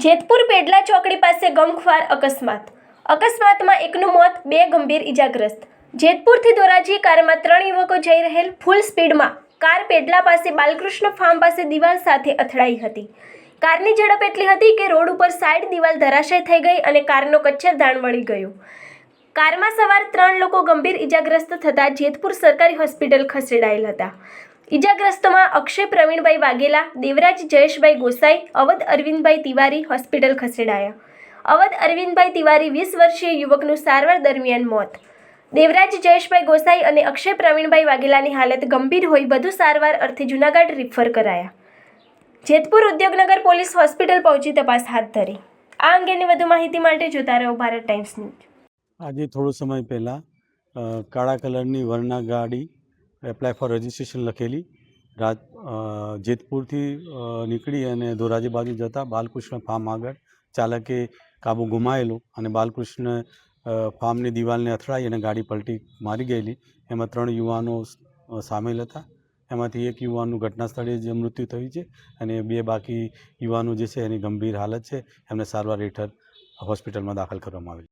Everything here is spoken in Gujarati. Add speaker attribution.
Speaker 1: જેતપુર પેડલા ચોકડી પાસે ગમખ્વાર અકસ્માતમાં એકનું મોત, 2 ગંભીર ઇજાગ્રસ્ત। જેતપુરથી ધોરાજી કારમાં 3 યુવકો જઈ રહેલ ફૂલ સ્પીડમાં કાર પેડલા પાસે બાલકૃષ્ણ ફાર્મ પાસે દિવાલ સાથે અથડાઈ હતી। કારની ઝડપ એટલી હતી કે રોડ ઉપર સાઈડ દિવાલ ધરાશય થઈ ગઈ અને કારનો કચ્છરદાણ વળી ગયો। કારમાં સવાર 3 લોકો ગંભીર ઇજાગ્રસ્ત થતા જેતપુર સરકારી હોસ્પિટલ ખસેડાયેલ હતા। ઇજાગ્રસ્તોમાં અક્ષય પ્રવીણભાઈ વાઘેલા, દેવરાજ જયેશભાઈ ગોસાઈ, અવધ અરવિંદભાઈ તિવારી હોસ્પિટલ ખસેડાયા। અવધ અરવિંદભાઈ તિવારી 20 વર્ષીય યુવકનું સારવાર દરમિયાન મોત। દેવરાજ જયેશભાઈ ગોસાઈ અને અક્ષય પ્રવીણભાઈ વાઘેલાની હાલત ગંભીર હોઈ વધુ સારવાર અર્થે જૂનાગઢ રિફર કરાયા। જેતપુર ઉદ્યોગનગર પોલીસ હોસ્પિટલ પહોંચી તપાસ હાથ ધરી। આ અંગેની વધુ માહિતી માટે જોતા રહો ભારત ટાઈમ્સ ન્યૂઝ।
Speaker 2: આજે થોડો સમય પહેલાં કાળા કલરની વર્ના ગાડી એપ્લાય ફોર રજિસ્ટ્રેશન લખેલી જેતપુરથી નીકળી અને ધોરાજી બાજુ જતા બાલકૃષ્ણ ફાર્મ આગળ ચાલકે કાબુ ગુમાવેલો અને બાલકૃષ્ણ ફાર્મની દિવાલને અથડાઈ અને ગાડી પલટી મારી ગયેલી। એમાં 3 યુવાનો સામેલ હતા। એમાંથી એક યુવાનનું ઘટના સ્થળે જ મૃત્યુ થયું છે અને 2 બાકી યુવાનો જે છે એની ગંભીર હાલત છે, એમને સારવાર હેઠળ હોસ્પિટલમાં દાખલ કરવામાં આવેલ।